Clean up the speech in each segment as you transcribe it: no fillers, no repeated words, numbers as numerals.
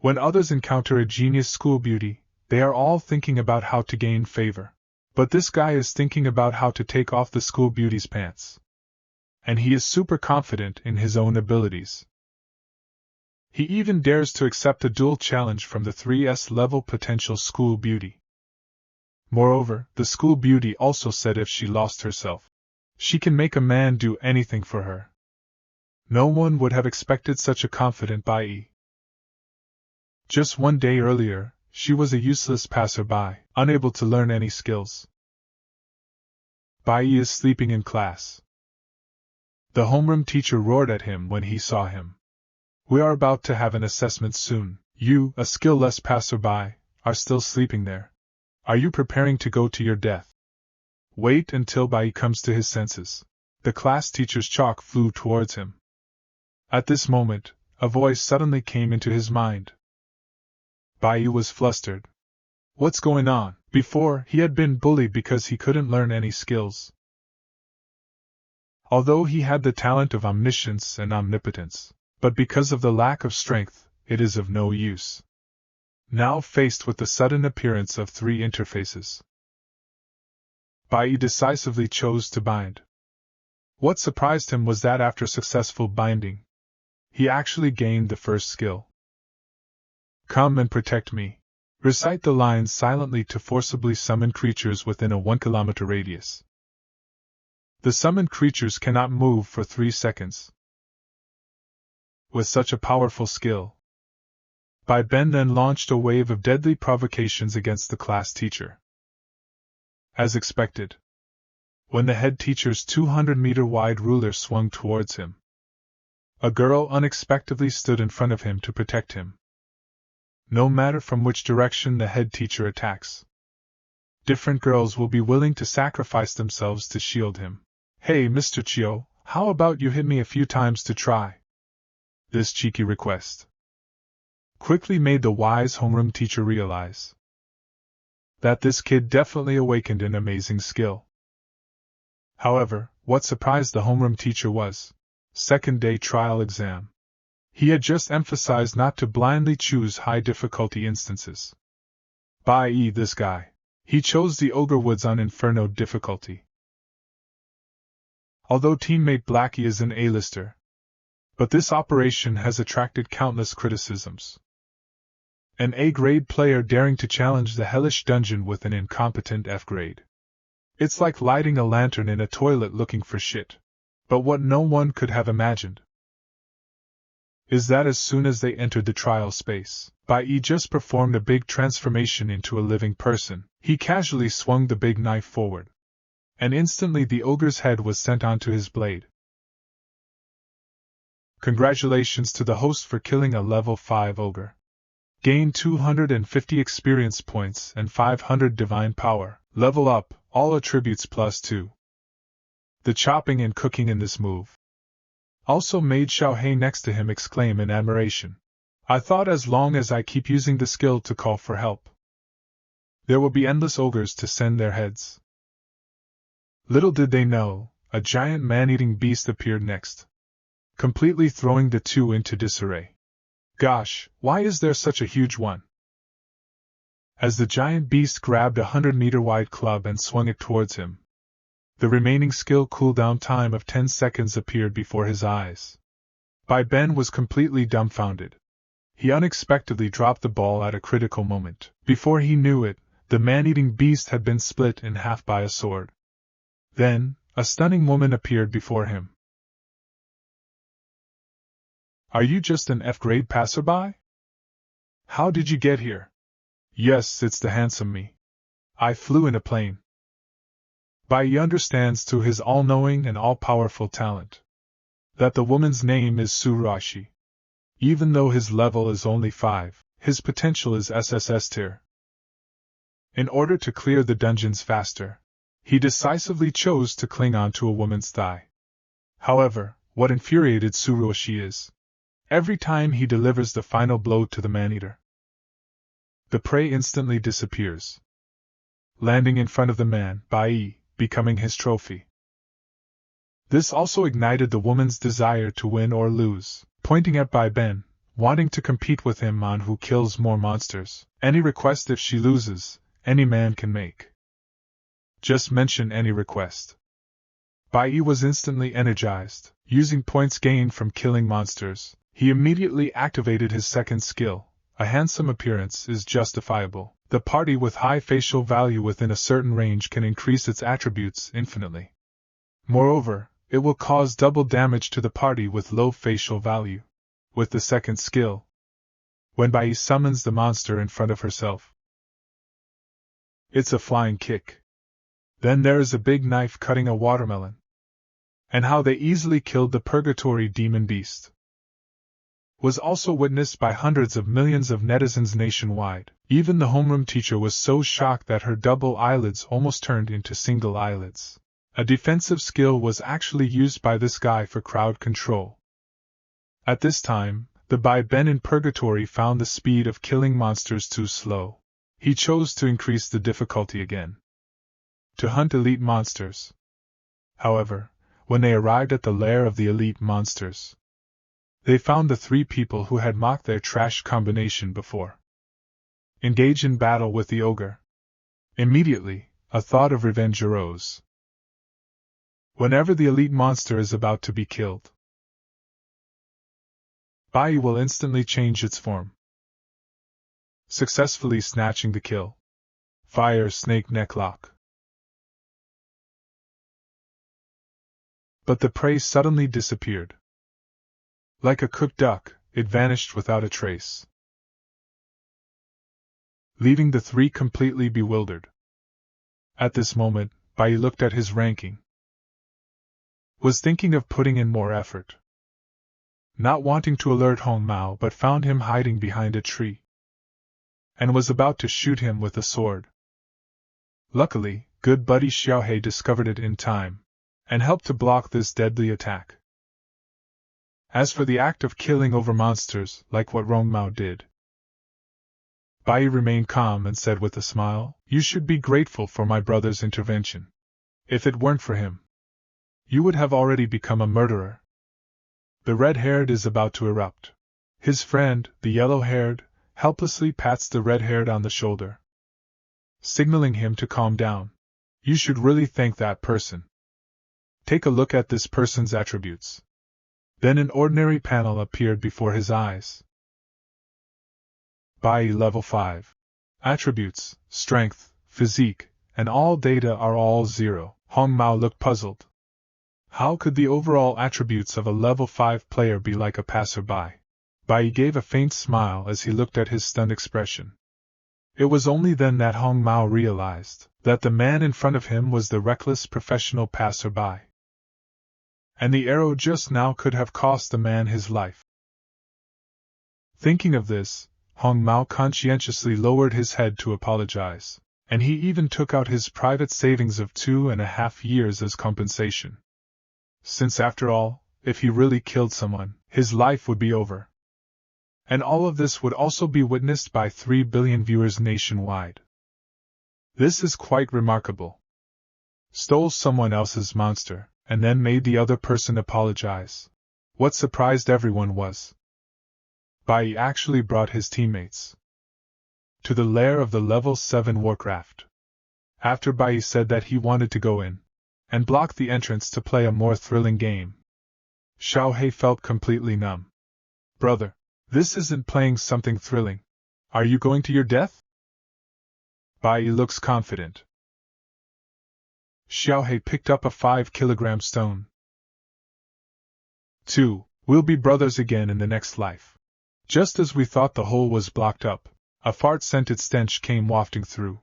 When others encounter a genius school beauty, they are all thinking about how to gain favor. But this guy is thinking about how to take off the school beauty's pants. And he is super confident in his own abilities. He even dares to accept a duel challenge from the 3S level potential school beauty. Moreover, the school beauty also said if she lost herself, she can make a man do anything for her. No one would have expected such a confident Bai. Just one day earlier, she was a useless passerby, unable to learn any skills. Bai is sleeping in class. The homeroom teacher roared at him when he saw him. We are about to have an assessment soon. You, a skill-less passerby, are still sleeping there. Are you preparing to go to your death? Wait until Bai comes to his senses. The class teacher's chalk flew towards him. At this moment, a voice suddenly came into his mind. Bai was flustered. What's going on? Before, he had been bullied because he couldn't learn any skills. Although he had the talent of omniscience and omnipotence, but because of the lack of strength, it is of no use. Now faced with the sudden appearance of 3 interfaces, Bai decisively chose to bind. What surprised him was that after successful binding, he actually gained the first skill. Come and protect me. Recite the lines silently to forcibly summon creatures within a 1-kilometer radius. The summoned creatures cannot move for 3 seconds. With such a powerful skill, Bai Ben then launched a wave of deadly provocations against the class teacher. As expected, when the head teacher's 200-meter-wide ruler swung towards him, a girl unexpectedly stood in front of him to protect him. No matter from which direction the head teacher attacks, different girls will be willing to sacrifice themselves to shield him. Hey, Mr. Chio, how about you hit me a few times to try? This cheeky request quickly made the wise homeroom teacher realize that this kid definitely awakened an amazing skill. However, what surprised the homeroom teacher was second-day trial exam. He had just emphasized not to blindly choose high-difficulty instances. By this guy, he chose the Ogre Woods on Inferno difficulty. Although teammate Blackie is an A-lister, but this operation has attracted countless criticisms. An A-grade player daring to challenge the hellish dungeon with an incompetent F-grade. It's like lighting a lantern in a toilet looking for shit. But what no one could have imagined is that as soon as they entered the trial space, Bai just performed a big transformation into a living person. He casually swung the big knife forward, and instantly the ogre's head was sent onto his blade. Congratulations to the host for killing a level 5 ogre. Gain 250 experience points and 500 divine power. Level up, all attributes +2. The chopping and cooking in this move also made Xiaohei next to him exclaim in admiration. I thought as long as I keep using the skill to call for help, there will be endless ogres to send their heads. Little did they know, a giant man-eating beast appeared next, completely throwing the two into disarray. Gosh, why is there such a huge one? As the giant beast grabbed a 100-meter-wide club and swung it towards him, the remaining skill cooldown time of 10 seconds appeared before his eyes. Bai Ben was completely dumbfounded. He unexpectedly dropped the ball at a critical moment. Before he knew it, the man-eating beast had been split in half by a sword. Then, a stunning woman appeared before him. Are you just an F-grade passerby? How did you get here? Yes, it's the handsome me. I flew in a plane. Bai understands through his all-knowing and all-powerful talent that the woman's name is Surashi. Even though his level is only 5, his potential is SSS tier. In order to clear the dungeons faster, he decisively chose to cling on to a woman's thigh. However, what infuriated Surashi is, every time he delivers the final blow to the man-eater, the prey instantly disappears, landing in front of the man, Bai, becoming his trophy. This also ignited the woman's desire to win or lose. Pointing at Bai Ben, wanting to compete with him on who kills more monsters. Any request if she loses, any man can make. Just mention any request. Bai was instantly energized. Using points gained from killing monsters, he immediately activated his second skill. A handsome appearance is justifiable. The party with high facial value within a certain range can increase its attributes infinitely. Moreover, it will cause double damage to the party with low facial value. With the second skill, when Bai summons the monster in front of herself, it's a flying kick. Then there is a big knife cutting a watermelon. And how they easily killed the purgatory demon beast was also witnessed by hundreds of millions of netizens nationwide. Even the homeroom teacher was so shocked that her double eyelids almost turned into single eyelids. A defensive skill was actually used by this guy for crowd control. At this time, the Bai Ben in purgatory found the speed of killing monsters too slow. He chose to increase the difficulty again. To hunt elite monsters. However, when they arrived at the lair of the elite monsters, they found the three people who had mocked their trash combination before. Engage in battle with the ogre. Immediately, a thought of revenge arose. Whenever the elite monster is about to be killed, Bai will instantly change its form, successfully snatching the kill. Fire snake necklock. But the prey suddenly disappeared. Like a cooked duck, it vanished without a trace, leaving the three completely bewildered. At this moment, Bai looked at his ranking. Was thinking of putting in more effort. Not wanting to alert Hong Mao, but found him hiding behind a tree, and was about to shoot him with a sword. Luckily, good buddy Xiaohei discovered it in time, and helped to block this deadly attack. As for the act of killing over monsters, like what Rong Mao did, Bai remained calm and said with a smile, "You should be grateful for my brother's intervention. If it weren't for him, you would have already become a murderer." The red-haired is about to erupt. His friend, the yellow-haired, helplessly pats the red-haired on the shoulder, signaling him to calm down. "You should really thank that person. Take a look at this person's attributes." Then an ordinary panel appeared before his eyes. Bai level 5. Attributes, strength, physique, and all data are all 0. Hong Mao looked puzzled. How could the overall attributes of a level 5 player be like a passerby? Bai gave a faint smile as he looked at his stunned expression. It was only then that Hong Mao realized that the man in front of him was the reckless professional passerby. And the arrow just now could have cost the man his life. Thinking of this, Hong Mao conscientiously lowered his head to apologize, and he even took out his private savings of 2.5 years as compensation. Since after all, if he really killed someone, his life would be over. And all of this would also be witnessed by 3 billion viewers nationwide. This is quite remarkable. Stole someone else's monster, and then made the other person apologize. What surprised everyone was Bai actually brought his teammates to the lair of the level 7 warcraft. After Bai said that he wanted to go in and block the entrance to play a more thrilling game, Xiaohei felt completely numb. "Brother, this isn't playing something thrilling. Are you going to your death?" Bai looks confident. Xiaohei picked up a 5-kilogram stone. 2. We'll be brothers again in the next life. Just as we thought the hole was blocked up, a fart-scented stench came wafting through.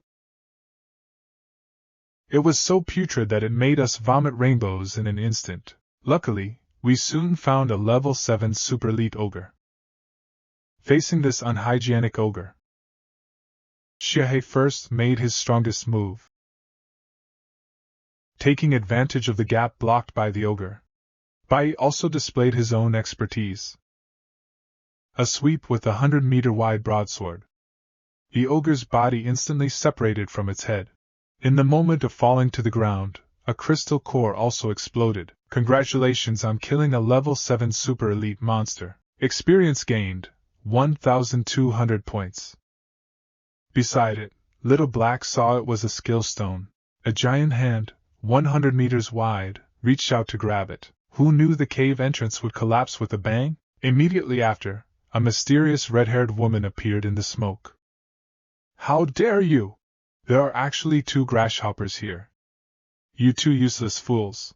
It was so putrid that it made us vomit rainbows in an instant. Luckily, we soon found a level 7 super elite ogre. Facing this unhygienic ogre, Xiaohei first made his strongest move. Taking advantage of the gap blocked by the ogre, Bai also displayed his own expertise. A sweep with a 100-meter wide broadsword. The ogre's body instantly separated from its head. In the moment of falling to the ground, a crystal core also exploded. Congratulations on killing a level 7 super elite monster. Experience gained, 1,200 points. Beside it, Little Black saw it was a skill stone. A giant hand, 100 meters wide, reached out to grab it. Who knew the cave entrance would collapse with a bang? Immediately after, a mysterious red-haired woman appeared in the smoke. How dare you! There are actually 2 grasshoppers here. You 2 useless fools.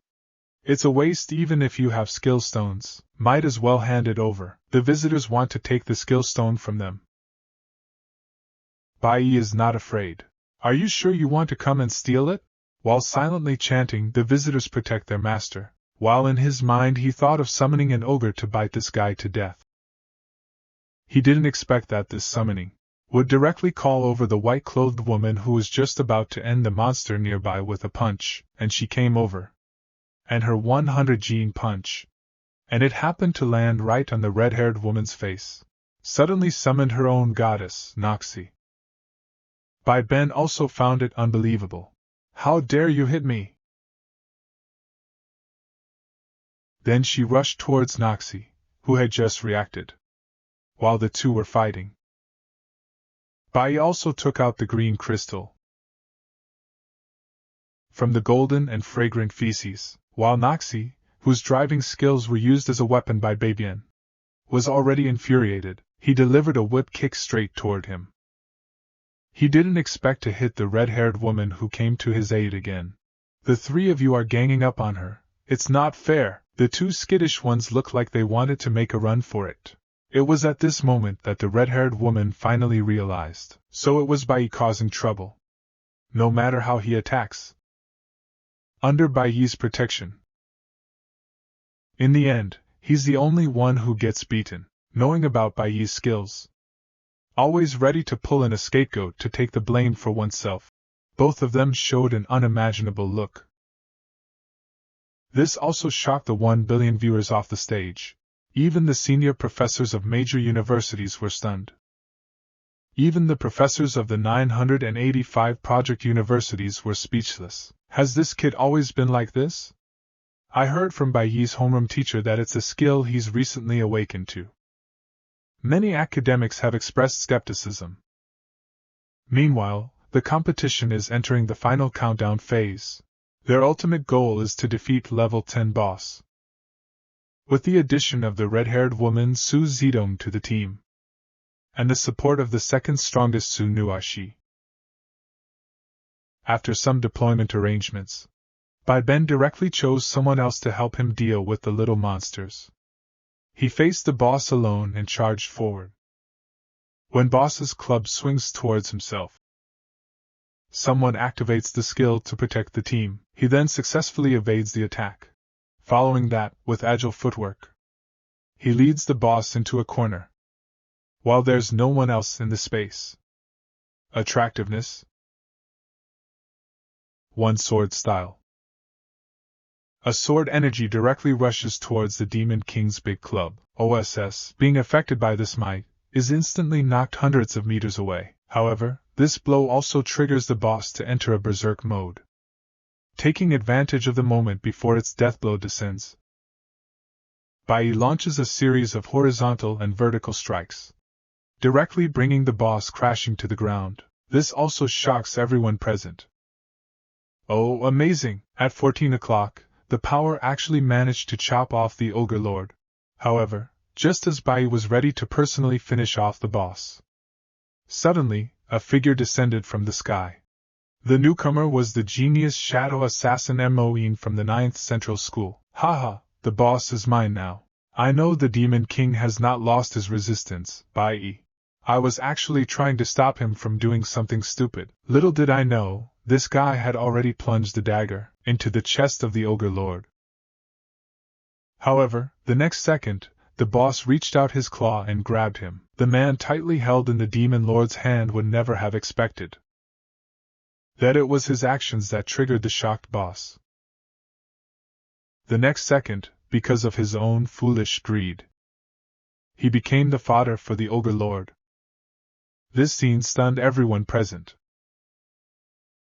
It's a waste even if you have skill stones, might as well hand it over. The visitors want to take the skill stone from them. Bai Yi is not afraid. Are you sure you want to come and steal it? While silently chanting, the visitors protect their master, while in his mind he thought of summoning an ogre to bite this guy to death. He didn't expect that this summoning would directly call over the white-clothed woman who was just about to end the monster nearby with a punch, and she came over. And her 100 gene punch. And it happened to land right on the red-haired woman's face. Suddenly summoned her own goddess, Noxie. Bai Ben also found it unbelievable. How dare you hit me? Then she rushed towards Noxie, who had just reacted. While the 2 were fighting, Bai also took out the green crystal from the golden and fragrant feces, while Noxie, whose driving skills were used as a weapon by Baibian, was already infuriated. He delivered a whip kick straight toward him. He didn't expect to hit the red-haired woman who came to his aid again. The 3 of you are ganging up on her. It's not fair. The 2 skittish ones looked like they wanted to make a run for it. It was at this moment that the red-haired woman finally realized. So it was Bai Yi causing trouble. No matter how he attacks. Under Bai Yi's protection. In the end, he's the only one who gets beaten, knowing about Bai Yi's skills. Always ready to pull in a scapegoat to take the blame for oneself. Both of them showed an unimaginable look. This also shocked the 1 billion viewers off the stage. Even the senior professors of major universities were stunned. Even the professors of the 985 project universities were speechless. Has this kid always been like this? I heard from Bai Yi's homeroom teacher that it's a skill he's recently awakened to. Many academics have expressed skepticism. Meanwhile, the competition is entering the final countdown phase. Their ultimate goal is to defeat level 10 boss. With the addition of the red-haired woman Su Zedong to the team, and the support of the second strongest Su Nuashi. After some deployment arrangements, Bai Ben directly chose someone else to help him deal with the little monsters. He faced the boss alone and charged forward. When boss's club swings towards himself, someone activates the skill to protect the team. He then successfully evades the attack. Following that, with agile footwork, he leads the boss into a corner, while there's no one else in the space. Attractiveness. 1 sword style. A sword energy directly rushes towards the Demon King's big club. OSS, being affected by this might, is instantly knocked hundreds of meters away. However, this blow also triggers the boss to enter a berserk mode. Taking advantage of the moment before its death blow descends, Bai Yi launches a series of horizontal and vertical strikes, directly bringing the boss crashing to the ground. This also shocks everyone present. Oh, amazing! At 14 o'clock, the power actually managed to chop off the Ogre Lord. However, just as Bai Yi was ready to personally finish off the boss, suddenly, a figure descended from the sky. The newcomer was the genius shadow assassin Moin from the 9th Central School. Haha, the boss is mine now. I know the Demon King has not lost his resistance, Bai Yi. I was actually trying to stop him from doing something stupid. Little did I know, this guy had already plunged the dagger into the chest of the Ogre Lord. However, the next second, the boss reached out his claw and grabbed him. The man tightly held in the Demon Lord's hand would never have expected that it was his actions that triggered the shocked boss. The next second, because of his own foolish greed, he became the fodder for the Ogre Lord. This scene stunned everyone present.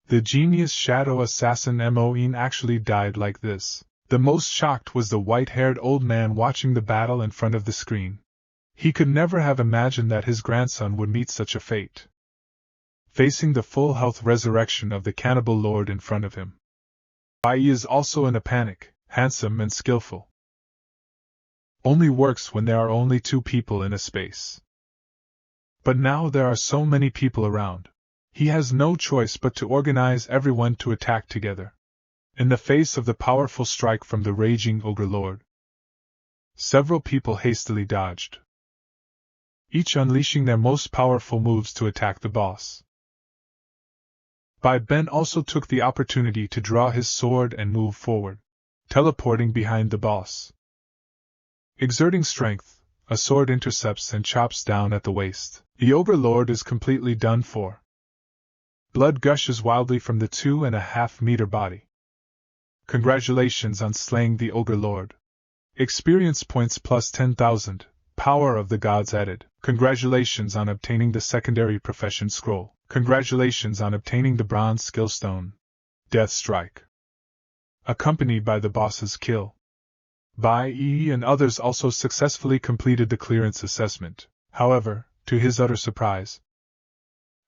The genius shadow assassin Moin actually died like this. The most shocked was the white-haired old man watching the battle in front of the screen. He could never have imagined that his grandson would meet such a fate. Facing the full health resurrection of the cannibal lord in front of him. Bai is also in a panic, handsome and skillful. Only works when there are only two people in a space. But now there are so many people around. He has no choice but to organize everyone to attack together. In the face of the powerful strike from the raging ogre lord, several people hastily dodged, each unleashing their most powerful moves to attack the boss. Bai Ben also took the opportunity to draw his sword and move forward, teleporting behind the boss. Exerting strength, a sword intercepts and chops down at the waist. The ogre lord is completely done for. Blood gushes wildly from the 2.5-meter body. Congratulations on slaying the ogre lord. Experience points plus 10,000, power of the gods added. Congratulations on obtaining the secondary profession scroll. Congratulations on obtaining the bronze skill stone. Death strike. Accompanied by the boss's kill. Bai Yi and others also successfully completed the clearance assessment. However, to his utter surprise,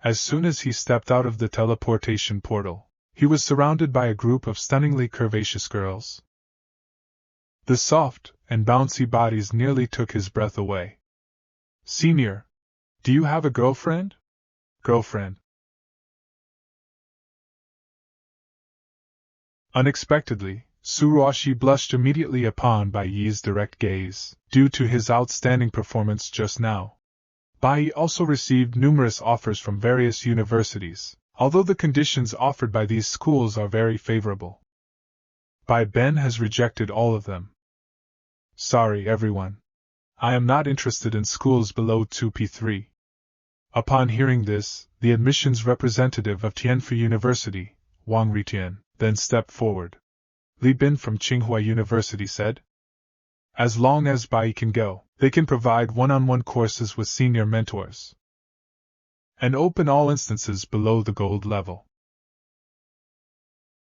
as soon as he stepped out of the teleportation portal, he was surrounded by a group of stunningly curvaceous girls. The soft and bouncy bodies nearly took his breath away. Senior, do you have a girlfriend? Girlfriend. Unexpectedly, Tsuruoshi blushed immediately upon Bai Yi's direct gaze, due to his outstanding performance just now. Bai Yi also received numerous offers from various universities, although the conditions offered by these schools are very favorable. Bai Ben has rejected all of them. Sorry everyone. I am not interested in schools below 2P3. Upon hearing this, the admissions representative of Tianfu University, Wang Ritian, then stepped forward. Li Bin from Tsinghua University said, as long as Bai can go, they can provide one-on-one courses with senior mentors. And open all instances below the gold level.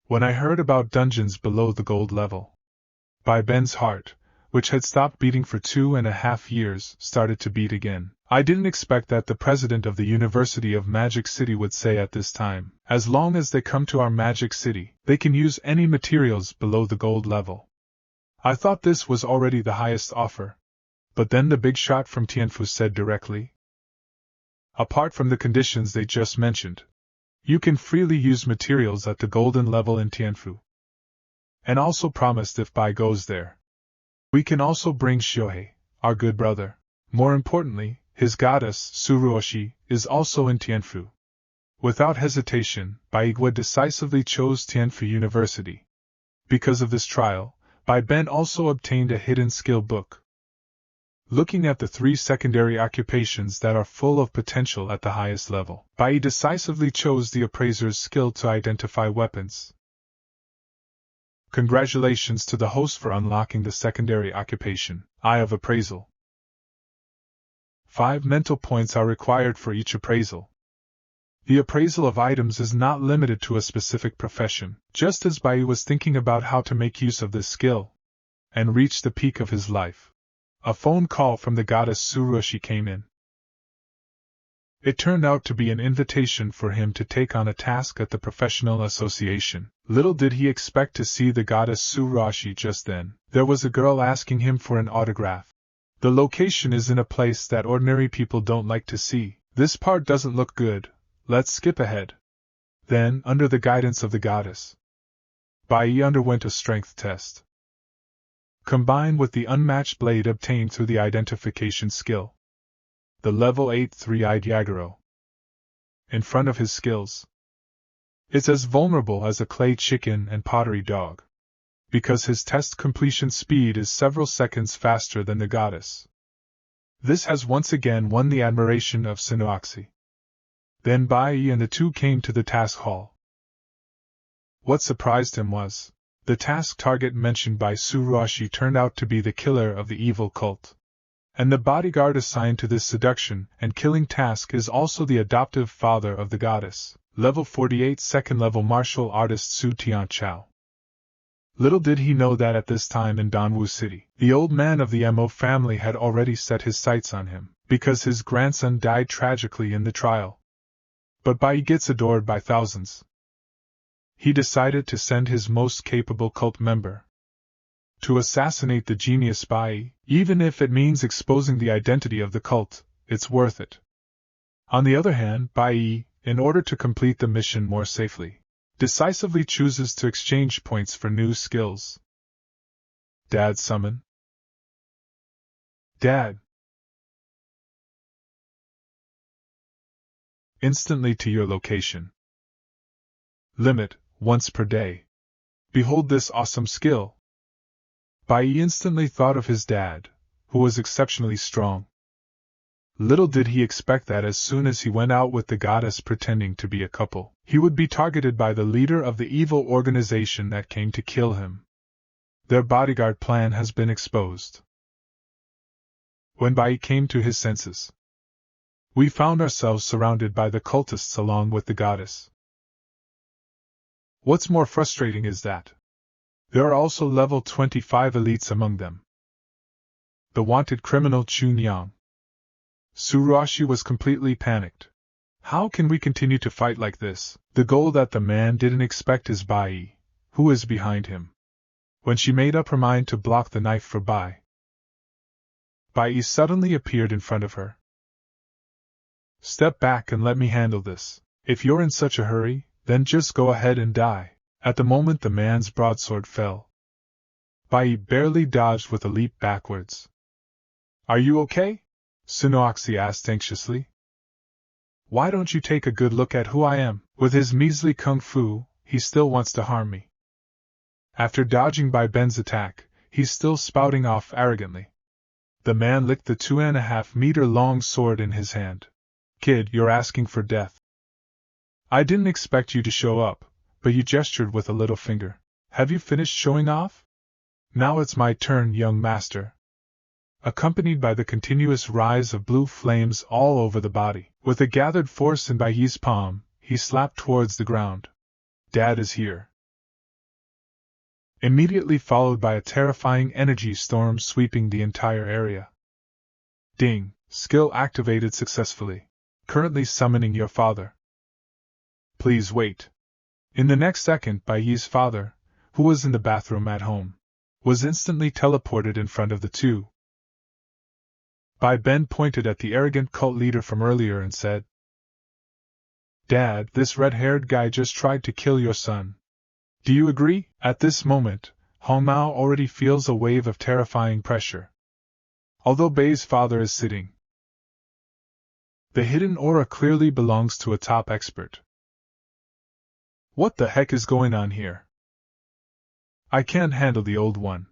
When I heard about dungeons below the gold level, Bai Ben's heart, which had stopped beating for 2.5 years, started to beat again. I didn't expect that the president of the University of Magic City would say at this time, as long as they come to our Magic City, they can use any materials below the gold level. I thought this was already the highest offer. But then the big shot from Tianfu said directly, apart from the conditions they just mentioned, you can freely use materials at the golden level in Tianfu. And also promised if Bai goes there, we can also bring Shiohei, our good brother. More importantly, his goddess, Tsuruoshi, is also in Tianfu. Without hesitation, Bai Igwa decisively chose Tianfu University. Because of this trial, Bai Ben also obtained a hidden skill book. Looking at the 3 secondary occupations that are full of potential at the highest level, Bai decisively chose the appraiser's skill to identify weapons. Congratulations to the host for unlocking the secondary occupation, Eye of Appraisal. 5 mental points are required for each appraisal. The appraisal of items is not limited to a specific profession, just as Bai was thinking about how to make use of this skill and reach the peak of his life. A phone call from the goddess Tsuruoshi came in. It turned out to be an invitation for him to take on a task at the professional association. Little did he expect to see the goddess Tsuruoshi just then. There was a girl asking him for an autograph. The location is in a place that ordinary people don't like to see. This part doesn't look good. Let's skip ahead. Then, under the guidance of the goddess, Bai Yi underwent a strength test. Combined with the unmatched blade obtained through the identification skill, the level 8 3-eyed Yaguro, in front of his skills, it's as vulnerable as a clay chicken and pottery dog, because his test completion speed is several seconds faster than the goddess. This has once again won the admiration of Sinuoxi. Then Bai Yi and the two came to the task hall. What surprised him was, the task target mentioned by Tsuruoshi turned out to be the killer of the evil cult. And the bodyguard assigned to this seduction and killing task is also the adoptive father of the goddess, level 48 second-level martial artist Su Tianchao. Little did he know that at this time in Danwu City, the old man of the Mo family had already set his sights on him, because his grandson died tragically in the trial. But Bai gets adored by thousands. He decided to send his most capable cult member to assassinate the genius Bai, even if it means exposing the identity of the cult. It's worth it. On the other hand, Bai, in order to complete the mission more safely, decisively chooses to exchange points for new skills. Dad summon. Dad. Instantly to your location. Limit, once per day. Behold this awesome skill. Bai instantly thought of his dad, who was exceptionally strong. Little did he expect that as soon as he went out with the goddess pretending to be a couple, he would be targeted by the leader of the evil organization that came to kill him. Their bodyguard plan has been exposed. When Bai came to his senses, we found ourselves surrounded by the cultists along with the goddess. What's more frustrating is that there are also level 25 elites among them. The wanted criminal Chun Yang. Tsuruoshi was completely panicked. How can we continue to fight like this? The goal that the man didn't expect is Bai, who is behind him. When she made up her mind to block the knife for Bai suddenly appeared in front of her. Step back and let me handle this. If you're in such a hurry, then just go ahead and die. At the moment the man's broadsword fell, Bai barely dodged with a leap backwards. Are you okay? Tsunoxi asked anxiously. Why don't you take a good look at who I am? With his measly kung fu, he still wants to harm me. After dodging Bai Ben's attack, he's still spouting off arrogantly. The man licked the 2.5-meter-long sword in his hand. Kid, you're asking for death. I didn't expect you to show up, but you gestured with a little finger. Have you finished showing off? Now it's my turn, young master. Accompanied by the continuous rise of blue flames all over the body, with a gathered force in Bai's palm, he slapped towards the ground. Dad is here. Immediately followed by a terrifying energy storm sweeping the entire area. Ding, skill activated successfully. Currently summoning your father. Please wait. In the next second, Bai's father, who was in the bathroom at home, was instantly teleported in front of the two. Bai Ben pointed at the arrogant cult leader from earlier and said, Dad, this red-haired guy just tried to kill your son. Do you agree? At this moment, Hong Mao already feels a wave of terrifying pressure. Although Bai's father is sitting, the hidden aura clearly belongs to a top expert. What the heck is going on here? I can't handle the old one.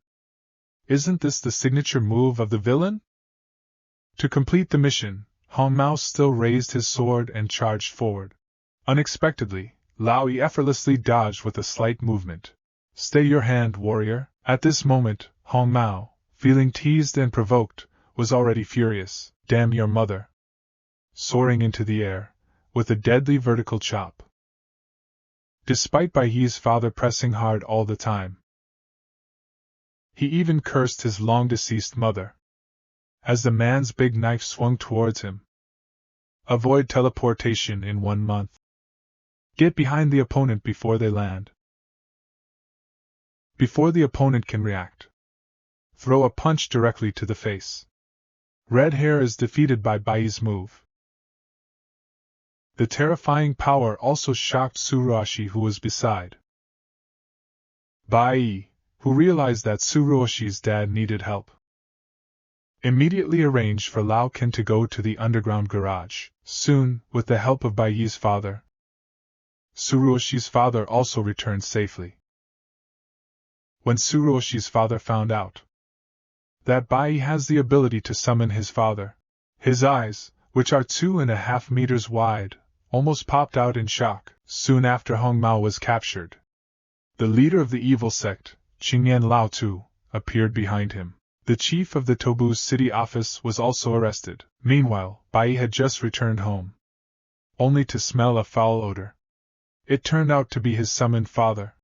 Isn't this the signature move of the villain? To complete the mission, Hong Mao still raised his sword and charged forward. Unexpectedly, Laoi effortlessly dodged with a slight movement. Stay your hand, warrior. At this moment, Hong Mao, feeling teased and provoked, was already furious. Damn your mother. Soaring into the air, with a deadly vertical chop. Despite Bai's father pressing hard all the time, he even cursed his long-deceased mother. As the man's big knife swung towards him. Avoid teleportation in 1 month. Get behind the opponent before they land. Before the opponent can react. Throw a punch directly to the face. Red hair is defeated by Bai's move. The terrifying power also shocked Tsuruoshi, who was beside Bai, who realized that Tsuruoshi's dad needed help. Immediately arranged for Lao Ken to go to the underground garage. Soon, with the help of Bai's father, Tsuruoshi's father also returned safely. When Tsuruoshi's father found out that Bai has the ability to summon his father, his eyes, which are 2.5 meters wide, almost popped out in shock. Soon after Hong Mao was captured, the leader of the evil sect, Qingyan Lao Tu, appeared behind him. The chief of the Tobu city office was also arrested. Meanwhile, Bai had just returned home, only to smell a foul odor. It turned out to be his summoned father.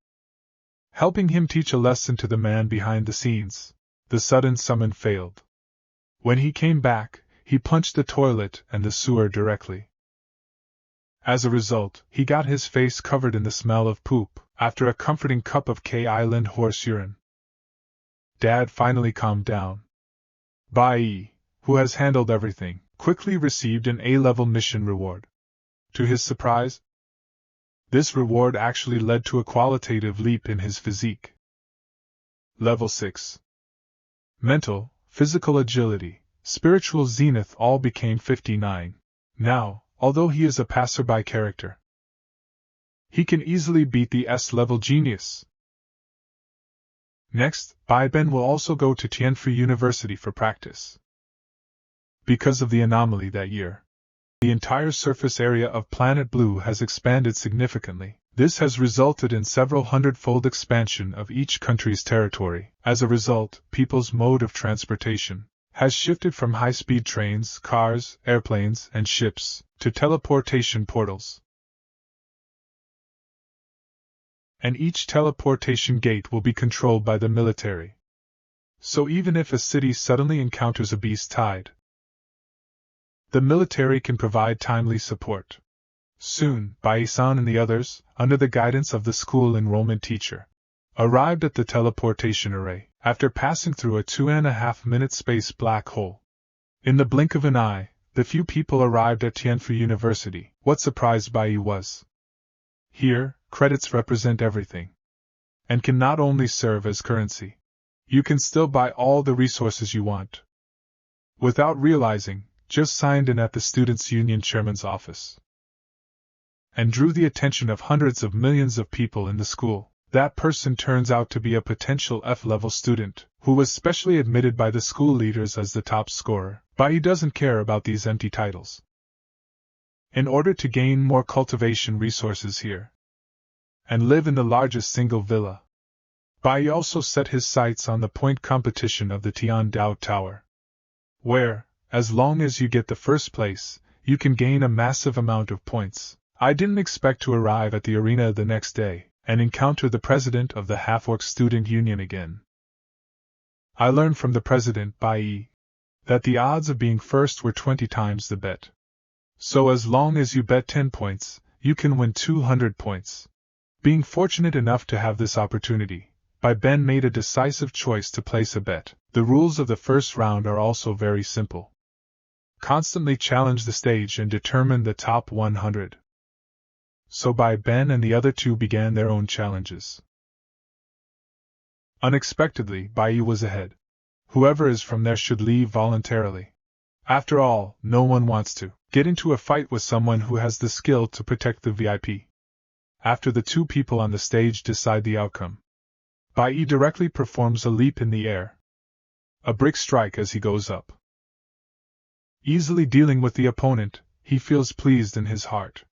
helping him teach a lesson to the man behind the scenes. The sudden summon failed. When he came back, he punched the toilet and the sewer directly. As a result, he got his face covered in the smell of poop, after a comforting cup of K-Island horse urine. Dad finally calmed down. Bai, who has handled everything, quickly received an A-level mission reward. To his surprise, this reward actually led to a qualitative leap in his physique. Level 6. Mental, physical agility, spiritual zenith all became 59. Now, although he is a passerby character, he can easily beat the S-level genius. Next, Bai Ben will also go to Tianfu University for practice. Because of the anomaly that year, the entire surface area of Planet Blue has expanded significantly. This has resulted in several hundred-fold expansion of each country's territory. As a result, people's mode of transportation has shifted from high-speed trains, cars, airplanes, and ships to teleportation portals. And each teleportation gate will be controlled by the military. So even if a city suddenly encounters a beast tide, the military can provide timely support. Soon, Bai-san and the others, under the guidance of the school enrollment teacher, arrived at the teleportation array, after passing through a 2.5-minute space black hole. In the blink of an eye, the few people arrived at Tianfu University. What surprised Bai was, here, credits represent everything, and can not only serve as currency, you can still buy all the resources you want. Without realizing, just signed in at the Students' Union chairman's office, and drew the attention of hundreds of millions of people in the school. That person turns out to be a potential F-level student, who was specially admitted by the school leaders as the top scorer. Bai doesn't care about these empty titles. In order to gain more cultivation resources here, and live in the largest single villa, Bai also set his sights on the point competition of the Tiandao Tower, where, as long as you get the first place, you can gain a massive amount of points. I didn't expect to arrive at the arena the next day and encounter the president of the Half-Orc Student Union again. I learned from the president, Bai, that the odds of being first were 20 times the bet. So as long as you bet 10 points, you can win 200 points. Being fortunate enough to have this opportunity, Bai Ben made a decisive choice to place a bet. The rules of the first round are also very simple. Constantly challenge the stage and determine the top 100. So Bai Ben and the other two began their own challenges. Unexpectedly, Bai was ahead. Whoever is from there should leave voluntarily. After all, no one wants to get into a fight with someone who has the skill to protect the VIP. After the two people on the stage decide the outcome, Bai directly performs a leap in the air. A brick strike as he goes up. Easily dealing with the opponent, he feels pleased in his heart.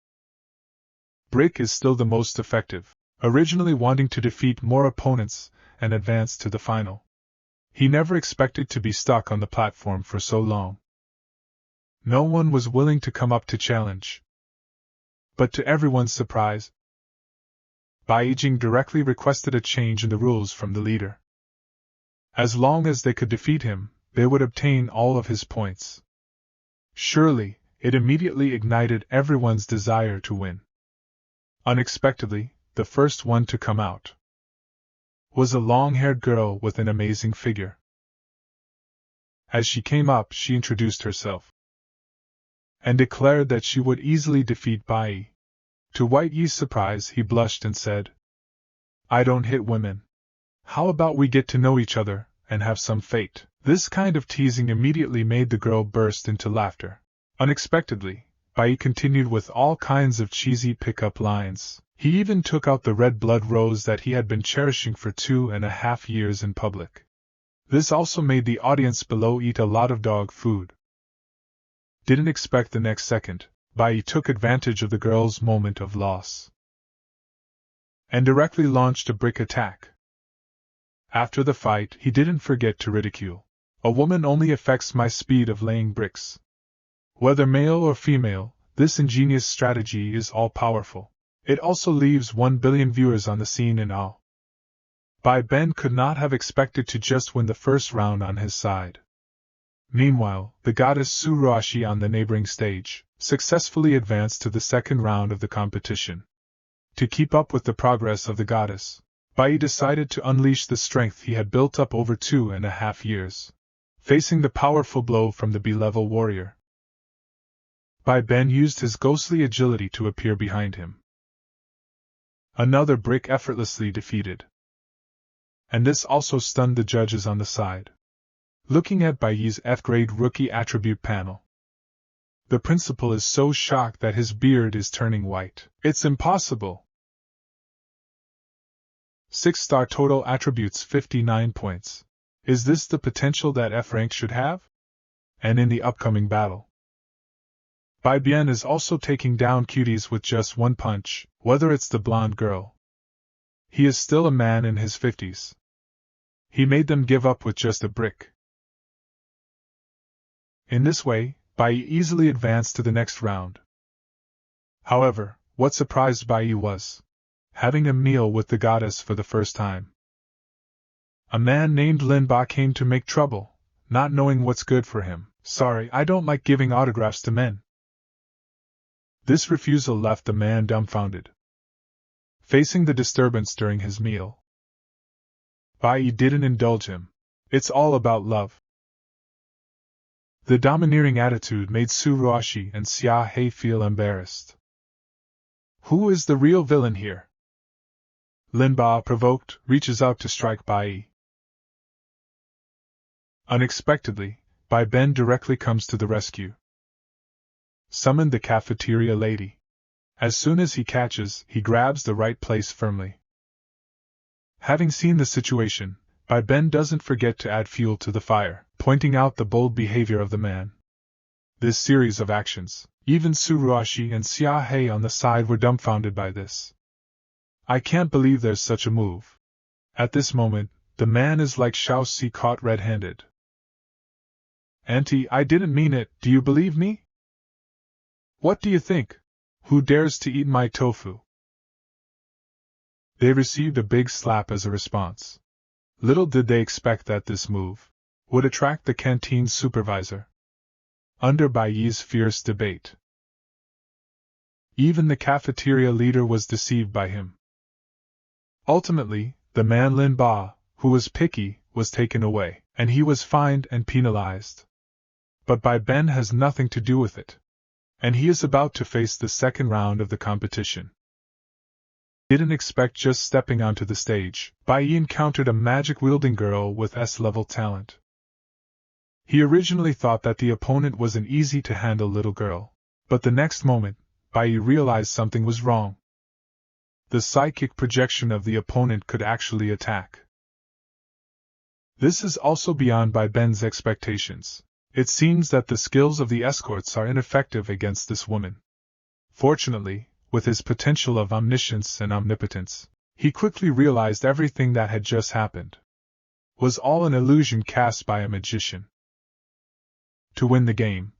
Brick is still the most effective, originally wanting to defeat more opponents and advance to the final. He never expected to be stuck on the platform for so long. No one was willing to come up to challenge. But to everyone's surprise, Bai Jing directly requested a change in the rules from the leader. As long as they could defeat him, they would obtain all of his points. Surely, it immediately ignited everyone's desire to win. Unexpectedly, the first one to come out was a long-haired girl with an amazing figure. As she came up, she introduced herself and declared that she would easily defeat Bai. To White Yi's surprise, he blushed and said, "I don't hit women. How about we get to know each other and have some fate?" This kind of teasing immediately made the girl burst into laughter. Unexpectedly, Bai continued with all kinds of cheesy pick-up lines. He even took out the red blood rose that he had been cherishing for 2.5 years in public. This also made the audience below eat a lot of dog food. Didn't expect the next second, Bai took advantage of the girl's moment of loss and directly launched a brick attack. After the fight, he didn't forget to ridicule. "A woman only affects my speed of laying bricks. Whether male or female, this ingenious strategy is all-powerful. It also leaves 1 billion viewers on the scene in awe." Bai Ben could not have expected to just win the first round on his side. Meanwhile, the goddess Tsuruashi on the neighboring stage successfully advanced to the second round of the competition. To keep up with the progress of the goddess, Bai decided to unleash the strength he had built up over 2.5 years, facing the powerful blow from the B-level warrior. Bai Ben used his ghostly agility to appear behind him. Another brick effortlessly defeated. And this also stunned the judges on the side. Looking at Bai's F-grade rookie attribute panel, the principal is so shocked that his beard is turning white. It's impossible! 6-star total attributes 59 points. Is this the potential that F-rank should have? And in the upcoming battle, Bai Bian is also taking down cuties with just one punch, whether it's the blonde girl. He is still a man in his 50s. He made them give up with just a brick. In this way, Bai easily advanced to the next round. However, what surprised Bai was having a meal with the goddess for the first time. A man named Lin Ba came to make trouble, not knowing what's good for him. Sorry, I don't like giving autographs to men. This refusal left the man dumbfounded. Facing the disturbance during his meal, Bai didn't indulge him. It's all about love. The domineering attitude made Tsuruashi and Xia He feel embarrassed. Who is the real villain here? Lin Ba, provoked, reaches out to strike Bai. Unexpectedly, Bai Ben directly comes to the rescue. Summoned the cafeteria lady. As soon as he catches, he grabs the right place firmly. Having seen the situation, Bai Ben doesn't forget to add fuel to the fire, pointing out the bold behavior of the man. This series of actions, even Tsuruashi and Xia He on the side were dumbfounded by this. I can't believe there's such a move. At this moment, the man is like Shao Si caught red-handed. Auntie, I didn't mean it, do you believe me? What do you think? Who dares to eat my tofu? They received a big slap as a response. Little did they expect that this move would attract the canteen supervisor. Under Bai's fierce debate, even the cafeteria leader was deceived by him. Ultimately, the man Lin Ba, who was picky, was taken away, and he was fined and penalized. But Bai Ben has nothing to do with it, and he is about to face the second round of the competition. Didn't expect just stepping onto the stage, Bai encountered a magic-wielding girl with S-level talent. He originally thought that the opponent was an easy-to-handle little girl, but the next moment, Bai realized something was wrong. The psychic projection of the opponent could actually attack. This is also beyond Bai Ben's expectations. It seems that the skills of the escorts are ineffective against this woman. Fortunately, with his potential of omniscience and omnipotence, he quickly realized everything that had just happened was all an illusion cast by a magician. To win the game,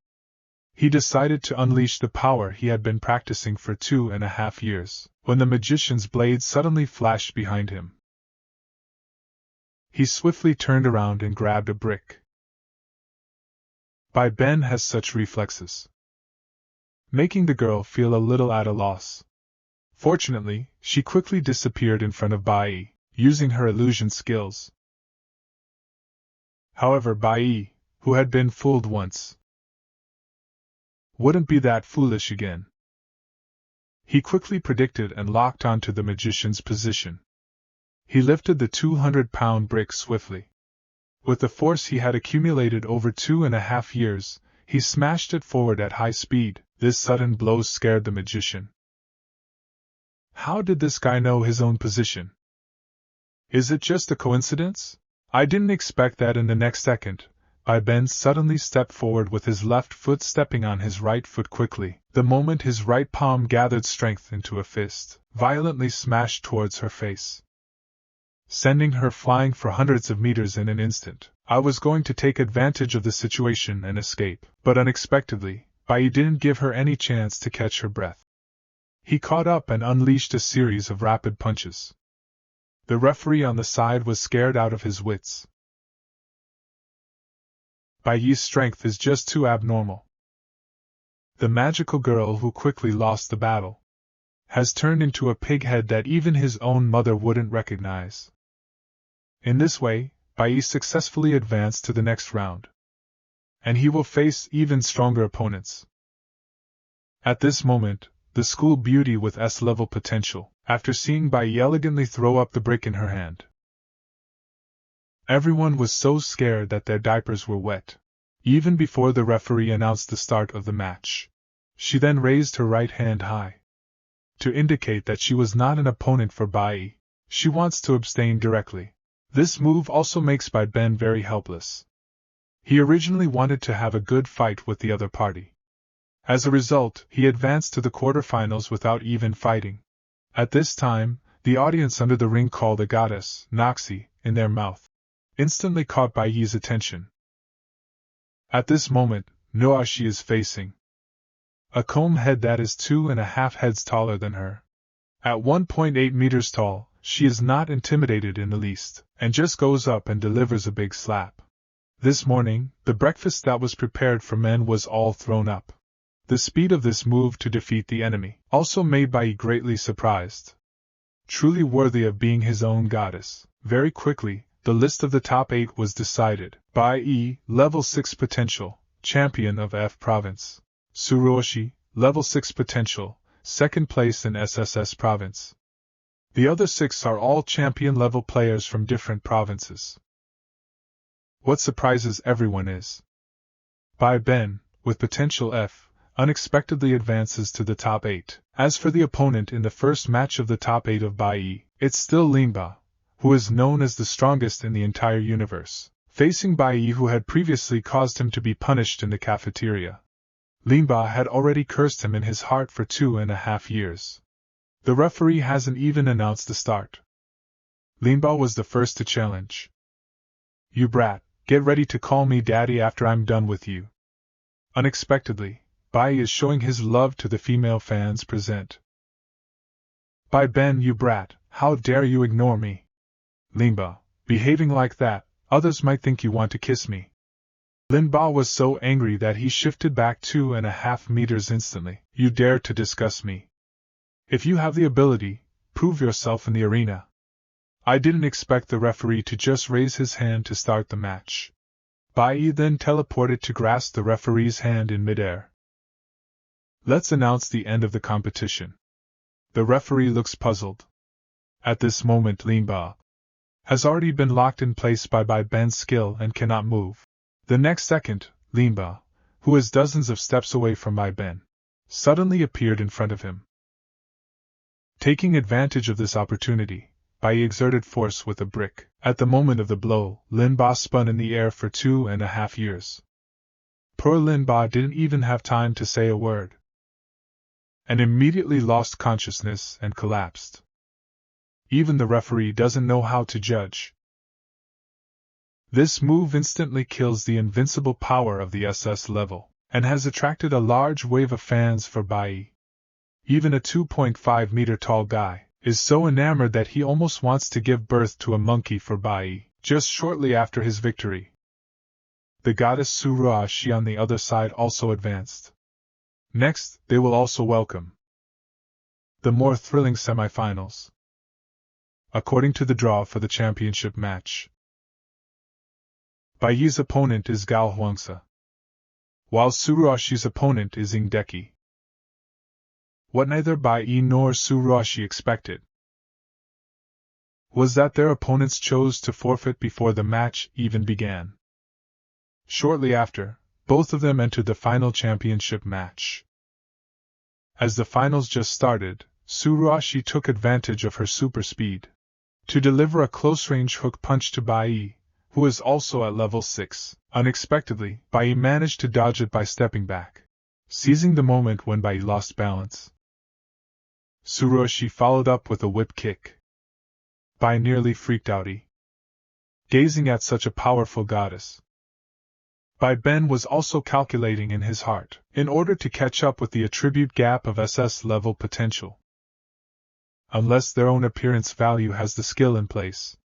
he decided to unleash the power he had been practicing for 2.5 years, when the magician's blade suddenly flashed behind him. He swiftly turned around and grabbed a brick. Bai Ben has such reflexes, making the girl feel a little at a loss. Fortunately, she quickly disappeared in front of Bai, using her illusion skills. However, Bai, who had been fooled once, wouldn't be that foolish again. He quickly predicted and locked onto the magician's position. He lifted the 200-pound brick swiftly. With the force he had accumulated over 2.5 years, he smashed it forward at high speed. This sudden blow scared the magician. How did this guy know his own position? Is it just a coincidence? I didn't expect that. In the next second, Bai Ben suddenly stepped forward with his left foot stepping on his right foot quickly. The moment his right palm gathered strength into a fist, violently smashed towards her face, sending her flying for hundreds of meters in an instant. I was going to take advantage of the situation and escape, but unexpectedly, Bai didn't give her any chance to catch her breath. He caught up and unleashed a series of rapid punches. The referee on the side was scared out of his wits. Bai Yi's strength is just too abnormal. The magical girl who quickly lost the battle has turned into a pighead that even his own mother wouldn't recognize. In this way, Bai Yi successfully advanced to the next round. And he will face even stronger opponents. At this moment, the school beauty with S-level potential, after seeing Bai Yi elegantly throw up the brick in her hand. Everyone was so scared that their diapers were wet. Even before the referee announced the start of the match, she then raised her right hand high to indicate that she was not an opponent for Bai Yi. She wants to abstain directly. This move also makes Bai Ben very helpless. He originally wanted to have a good fight with the other party. As a result, he advanced to the quarterfinals without even fighting. At this time, the audience under the ring called the goddess, Noxie, in their mouth, instantly caught Bai Yi's attention. At this moment, Noashi is facing a comb head that is 2.5 heads taller than her. At 1.8 meters tall, she is not intimidated in the least, and just goes up and delivers a big slap. This morning, the breakfast that was prepared for men was all thrown up. The speed of this move to defeat the enemy also made Bai Yi greatly surprised. Truly worthy of being his own goddess. Very quickly, the list of the top 8 was decided. Bai Yi, level 6 potential, champion of F province. Tsuruoshi, level 6 potential, second place in SSS province. The other 6 are all champion level players from different provinces. What surprises everyone is Bai Ben, with potential F, unexpectedly advances to the top 8. As for the opponent in the first match of the top 8 of Bai Yi, it's still Linba, who is known as the strongest in the entire universe, facing Bai Yi who had previously caused him to be punished in the cafeteria. Linba had already cursed him in his heart for 2.5 years. The referee hasn't even announced the start. Linba was the first to challenge. You brat, get ready to call me daddy after I'm done with you. Unexpectedly, Bai is showing his love to the female fans present. Bai Ben, you brat, how dare you ignore me? Linba, behaving like that, others might think you want to kiss me. Linba was so angry that he shifted back 2.5 meters instantly. You dare to discuss me? If you have the ability, prove yourself in the arena. I didn't expect the referee to just raise his hand to start the match. Bai Yi then teleported to grasp the referee's hand in midair. Let's announce the end of the competition. The referee looks puzzled. At this moment Linba has already been locked in place by Bai Ben's skill and cannot move. The next second, Linba, who is dozens of steps away from Bai Ben, suddenly appeared in front of him. Taking advantage of this opportunity, Bai Yi exerted force with a brick. At the moment of the blow, Linba spun in the air for 2.5 years. Poor Linba didn't even have time to say a word, and immediately lost consciousness and collapsed. Even the referee doesn't know how to judge. This move instantly kills the invincible power of the SS level, and has attracted a large wave of fans for Bai Yi. Even a 2.5 meter tall guy is so enamored that he almost wants to give birth to a monkey for Bai Yi, just shortly after his victory. The goddess Tsuruoshi on the other side also advanced. Next, they will also welcome the more thrilling semifinals. According to the draw for the championship match, Bai Yi's opponent is Gao Huangsa, while Tsuruoshi's opponent is Ingdeki. What neither Bai Yi nor Tsuruoshi expected was that their opponents chose to forfeit before the match even began. Shortly after, both of them entered the final championship match. As the finals just started, Tsuruoshi took advantage of her super speed to deliver a close-range hook punch to Bai Yi, who is also at level 6. Unexpectedly, Bai Yi managed to dodge it by stepping back, seizing the moment when Bai Yi lost balance. Tsuruoshi followed up with a whip kick. Bai nearly freaked out, gazing at such a powerful goddess. Bai Ben was also calculating in his heart, in order to catch up with the attribute gap of SS level potential. unless their own appearance value has the skill in place.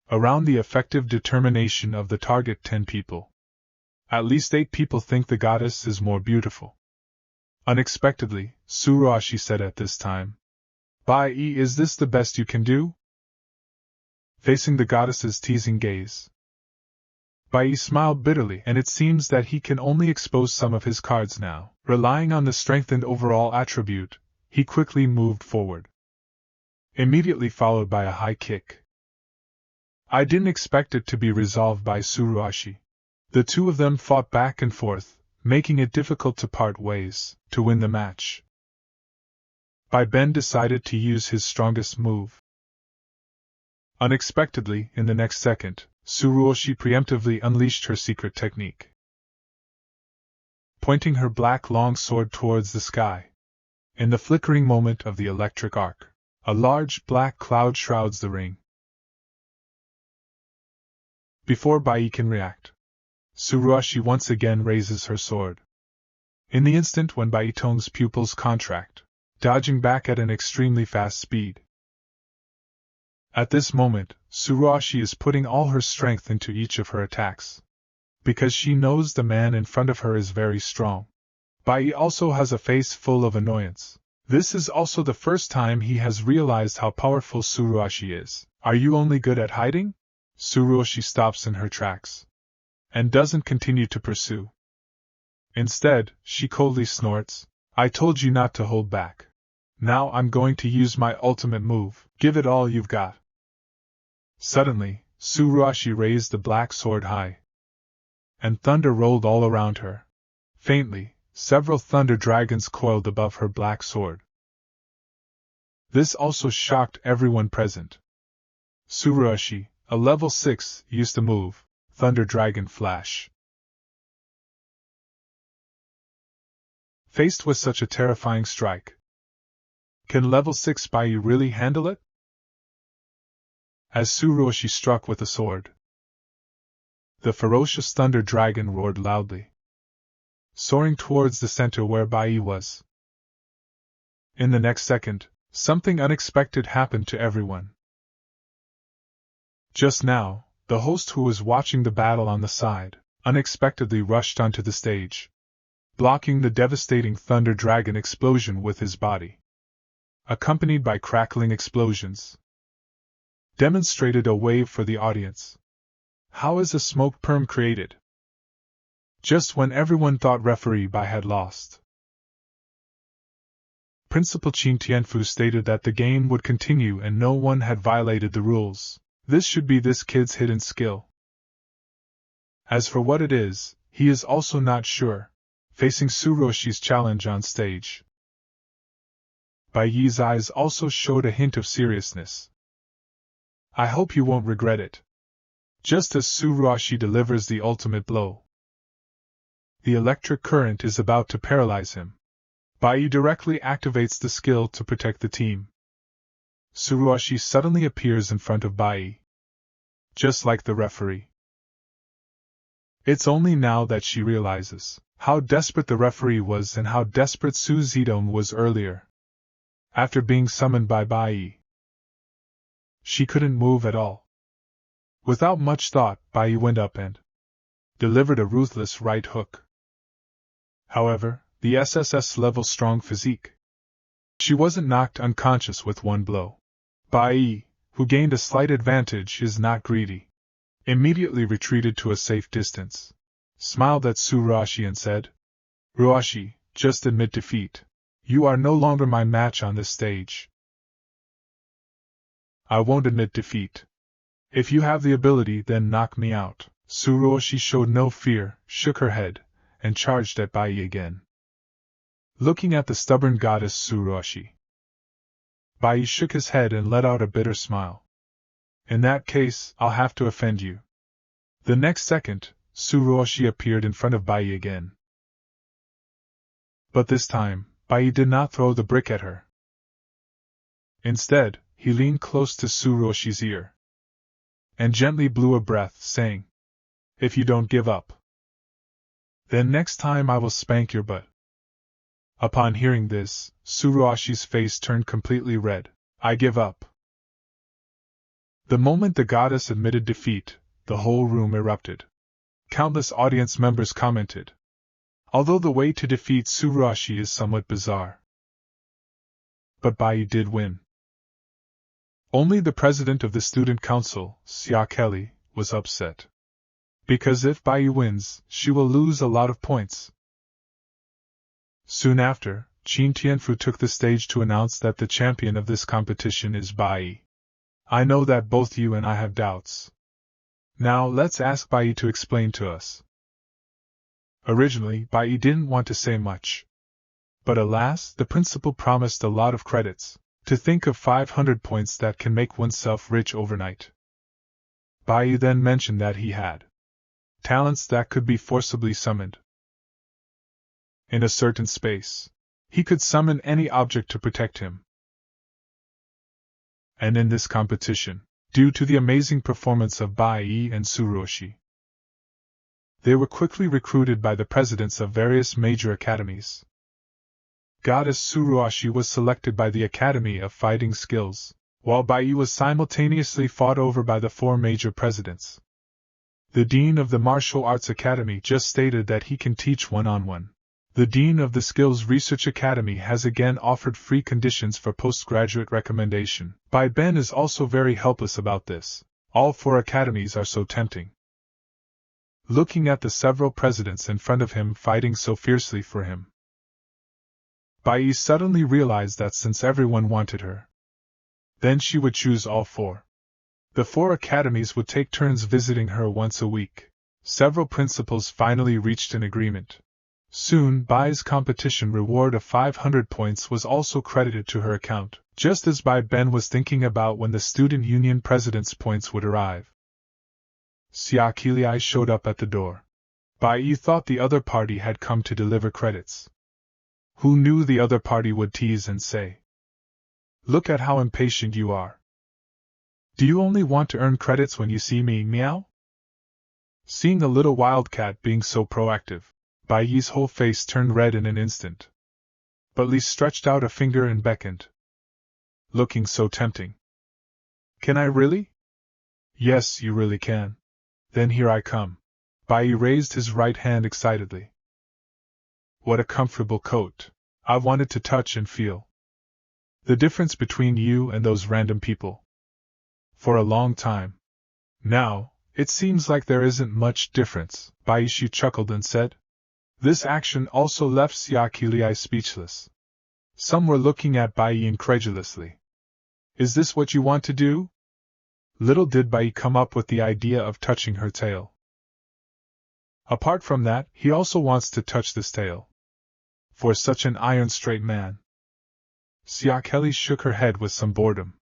Around the effective determination of the target 10 people. At least 8 people think the goddess is more beautiful. Unexpectedly, Tsuruoshi said at this time, "Bai, is this the best you can do?" Facing the goddess's teasing gaze, Bai smiled bitterly, and it seems that he can only expose some of his cards now. Relying on the strengthened overall attribute, he quickly moved forward, immediately followed by a high kick. I didn't expect it to be resolved by Tsuruoshi. The two of them fought back and forth, making it difficult to part ways. To win the match, Bai Ben decided to use his strongest move. Unexpectedly, in the next second, Tsuruoshi preemptively unleashed her secret technique. Pointing her black long sword towards the sky, in the flickering moment of the electric arc, a large black cloud shrouds the ring. Before Bai can react, Tsuruoshi once again raises her sword. In the instant when Bai Tong's pupils contract, dodging back at an extremely fast speed. At this moment, Tsuruoshi is putting all her strength into each of her attacks, because she knows the man in front of her is very strong. Bai also has a face full of annoyance. This is also the first time he has realized how powerful Tsuruoshi is. "Are you only good at hiding?" Tsuruoshi stops in her tracks, and doesn't continue to pursue. Instead, she coldly snorts, "I told you not to hold back. Now I'm going to use my ultimate move. Give it all you've got." Suddenly, Tsuruoshi raised the black sword high, and thunder rolled all around her. Faintly, several thunder dragons coiled above her black sword. This also shocked everyone present. Tsuruoshi, a level 6, used the move, Thunder Dragon Flash. Faced with such a terrifying strike, can level 6 Bai really handle it? As Tsuruoshi struck with the sword, the ferocious Thunder Dragon roared loudly, soaring towards the center where Bai was. In the next second, something unexpected happened to everyone. Just now, the host who was watching the battle on the side, unexpectedly rushed onto the stage, blocking the devastating Thunder Dragon explosion with his body, accompanied by crackling explosions. Demonstrated a wave for the audience. How is a smoke perm created? Just when everyone thought referee Bai had lost, Principal Qin Tianfu stated that the game would continue and no one had violated the rules. This should be this kid's hidden skill. As for what it is, he is also not sure, facing Tsuruoshi's challenge on stage. Bai Yi's eyes also showed a hint of seriousness. "I hope you won't regret it." Just as Tsuruoshi delivers the ultimate blow, the electric current is about to paralyze him. Bai Yi directly activates the skill to protect the team. Tsuruoshi suddenly appears in front of Bai Yi, just like the referee. It's only now that she realizes how desperate the referee was and how desperate Su Zedong was earlier. After being summoned by Bai Yi, she couldn't move at all. Without much thought, Bai Yi went up and delivered a ruthless right hook. However, the SSS level strong physique. She wasn't knocked unconscious with one blow. Bai Yi, who gained a slight advantage, is not greedy. Immediately retreated to a safe distance, smiled at Tsuruoshi and said, "Ruoshi, just admit defeat. You are no longer my match on this stage." "I won't admit defeat. If you have the ability, then knock me out." Tsuruoshi showed no fear, shook her head, and charged at Bai Yi again. Looking at the stubborn goddess Tsuruoshi, Bai Yi shook his head and let out a bitter smile. "In that case, I'll have to offend you." The next second, Tsuruoshi appeared in front of Bai Yi again. But this time, Bai Yi did not throw the brick at her. Instead, he leaned close to Tsuruoshi's ear and gently blew a breath, saying, "If you don't give up, then next time I will spank your butt." Upon hearing this, Tsuruoshi's face turned completely red. I give up. The moment the goddess admitted defeat, the whole room erupted. Countless audience members commented. Although the way to defeat Tsuruoshi is somewhat bizarre. But Bai did win. Only the president of the student council, Xia Kelly, was upset. Because if Bai wins, she will lose a lot of points. Soon after, Qin Tianfu took the stage to announce that the champion of this competition is Bai. I know that both you and I have doubts. Now let's ask Bai to explain to us. Originally, Bai didn't want to say much. But alas, the principal promised a lot of credits. To think of 500 points that can make oneself rich overnight. Bai then mentioned that he had talents that could be forcibly summoned. In a certain space, he could summon any object to protect him. And in this competition, due to the amazing performance of Bai and Tsuruoshi, they were quickly recruited by the presidents of various major academies. Goddess Tsuruoshi was selected by the Academy of Fighting Skills, while Bai was simultaneously fought over by the 4 major presidents. The Dean of the Martial Arts Academy just stated that he can teach one-on-one. The Dean of the Skills Research Academy has again offered free conditions for postgraduate recommendation. Bai Ben is also very helpless about this. All 4 academies are so tempting. Looking at the several presidents in front of him fighting so fiercely for him, Bai suddenly realized that since everyone wanted her, then she would choose all 4. The 4 academies would take turns visiting her once a week. Several principals finally reached an agreement. Soon, Bai's competition reward of 500 points was also credited to her account, just as Bai Ben was thinking about when the student union president's points would arrive. Xia Qiliai showed up at the door. Bai thought the other party had come to deliver credits. Who knew the other party would tease and say, "Look at how impatient you are. Do you only want to earn credits when you see me, meow?" Seeing the little wildcat being so proactive, Bai's whole face turned red in an instant. But Li stretched out a finger and beckoned. Looking so tempting. "Can I really?" "Yes, you really can. Then here I come." Bai raised his right hand excitedly. "What a comfortable coat. I've wanted to touch and feel the difference between you and those random people for a long time. Now, it seems like there isn't much difference." Baishi chuckled and said. This action also left Xia Qiliai speechless. Some were looking at Bai incredulously. "Is this what you want to do?" Little did Bai come up with the idea of touching her tail. Apart from that, he also wants to touch this tail. For such an iron-straight man. Xia Kelly shook her head with some boredom.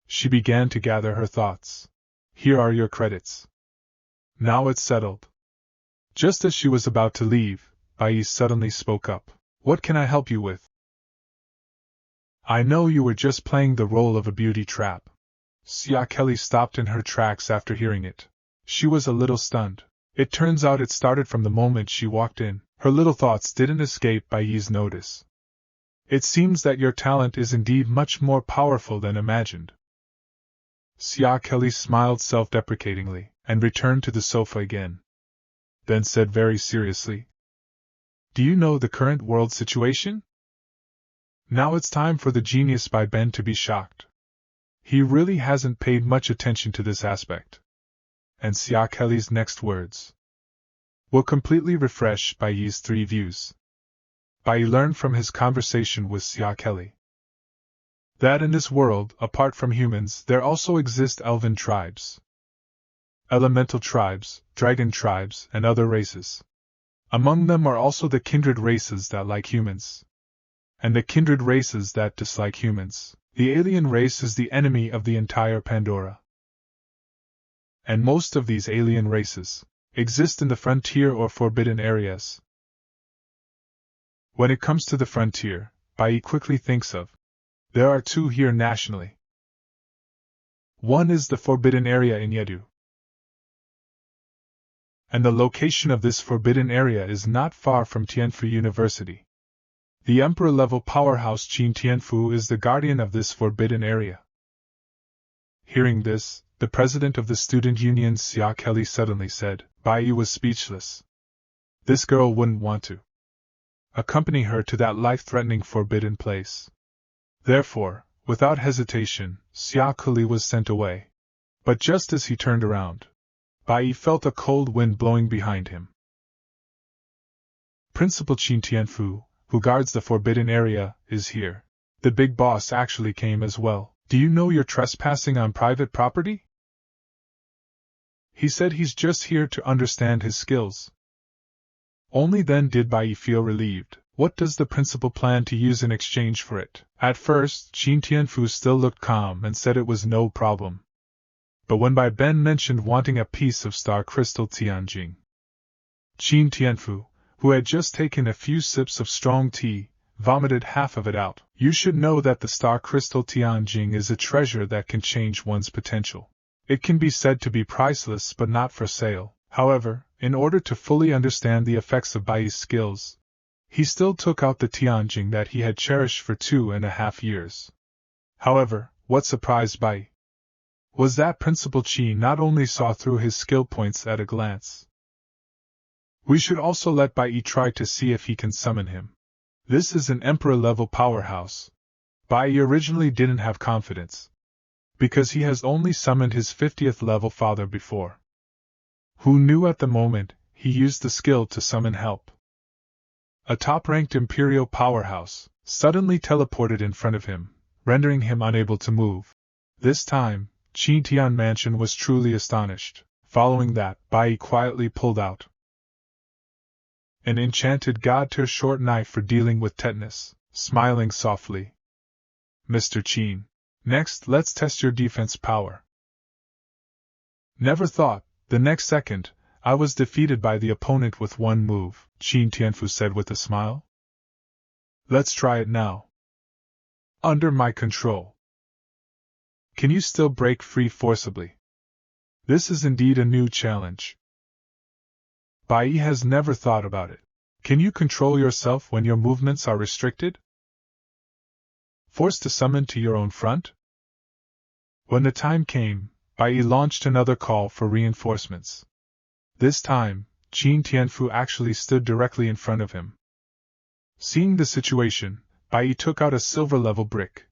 She began to gather her thoughts. "Here are your credits." Now it's settled. Just as she was about to leave, Bai suddenly spoke up. "What can I help you with?" "I know you were just playing the role of a beauty trap." Xia Kelly stopped in her tracks after hearing it. She was a little stunned. It turns out it started from the moment she walked in. Her little thoughts didn't escape Bai's notice. "It seems that your talent is indeed much more powerful than imagined." Xia Kelly smiled self-deprecatingly, and returned to the sofa again. Then said very seriously, "Do you know the current world situation? Now it's time for the genius Bai Ben to be shocked. He really hasn't paid much attention to this aspect." And Xia Kelly's next words will completely refresh Bai's 3 views. Bai learned from his conversation with Xia Kelly that in this world, apart from humans, there also exist elven tribes, elemental tribes, dragon tribes, and other races. Among them are also the kindred races that like humans, and the kindred races that dislike humans. The alien race is the enemy of the entire Pandora. And most of these alien races exist in the frontier or forbidden areas. When it comes to the frontier, Bai quickly thinks of, there are 2 here nationally. One is the forbidden area in Yedu. And the location of this forbidden area is not far from Tianfu University. The Emperor-level powerhouse Qin Tianfu is the guardian of this forbidden area. Hearing this, the president of the student union Xia Kelly suddenly said. Bai Yi was speechless. This girl wouldn't want to accompany her to that life-threatening forbidden place. Therefore, without hesitation, Xia Kelly was sent away. But just as he turned around, Bai Yi felt a cold wind blowing behind him. Principal Qin Tianfu, who guards the forbidden area, is here. The big boss actually came as well. Do you know you're trespassing on private property? He said he's just here to understand his skills. Only then did Bai Yi feel relieved. What does the principal plan to use in exchange for it? At first, Qin Tianfu still looked calm and said it was no problem. But when Bai Ben mentioned wanting a piece of star crystal Tianjing, Qin Tianfu, who had just taken a few sips of strong tea, vomited half of it out. You should know that the star crystal Tianjing is a treasure that can change one's potential. It can be said to be priceless but not for sale. However, in order to fully understand the effects of Bai Yi's skills, he still took out the Tianjing that he had cherished for 2.5 years. However, what surprised Bai Yi was that Principal Qi not only saw through his skill points at a glance. We should also let Bai Yi try to see if he can summon him. This is an Emperor-level powerhouse. Bai Yi originally didn't have confidence, because he has only summoned his 50th level father before. Who knew at the moment he used the skill to summon help? A top-ranked Imperial powerhouse suddenly teleported in front of him, rendering him unable to move. This time, Qin Tian Mansion was truly astonished. Following that, Bai Yi quietly pulled out an enchanted god-tier short knife for dealing with tetanus, smiling softly. Mr. Qin, next let's test your defense power. Never thought, the next second, I was defeated by the opponent with one move, Qin Tianfu said with a smile. Let's try it now. Under my control. Can you still break free forcibly? This is indeed a new challenge. Bai Yi has never thought about it. Can you control yourself when your movements are restricted? Forced to summon to your own front? When the time came, Bai Yi launched another call for reinforcements. This time, Qin Tianfu actually stood directly in front of him. Seeing the situation, Bai Yi took out a silver-level brick,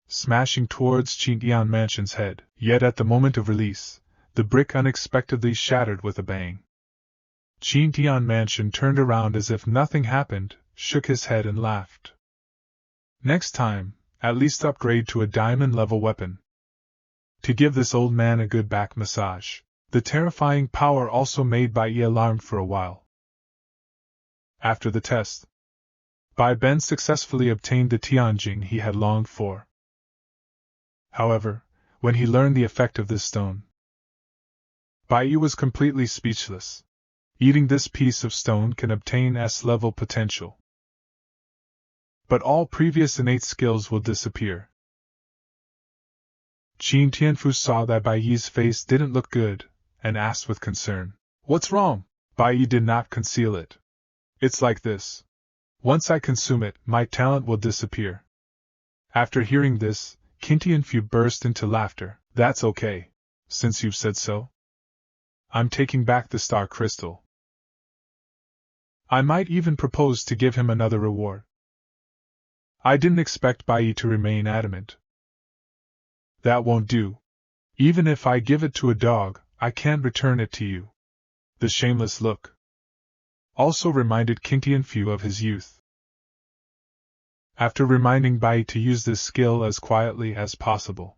smashing towards Qin Tian Mansion's head. Yet at the moment of release, the brick unexpectedly shattered with a bang. Qin Tian Mansion turned around as if nothing happened, shook his head and laughed. Next time, at least upgrade to a diamond-level weapon. To give this old man a good back massage. The terrifying power also made Bai Yi alarmed for a while. After the test, Bai Ben successfully obtained the Tianjing he had longed for. However, when he learned the effect of this stone, Bai Yi was completely speechless. Eating this piece of stone can obtain S-level potential. But all previous innate skills will disappear. Qin Tianfu saw that Bai Yi's face didn't look good, and asked with concern, "What's wrong?" Bai Yi did not conceal it. "It's like this. Once I consume it, my talent will disappear." After hearing this, Qin Tianfu burst into laughter. "That's okay, since you've said so. I'm taking back the star crystal. I might even propose to give him another reward." I didn't expect Bai Yi to remain adamant. "That won't do. Even if I give it to a dog, I can't return it to you." The shameless look also reminded Qin Tianfu of his youth. After reminding Bai Yi to use this skill as quietly as possible,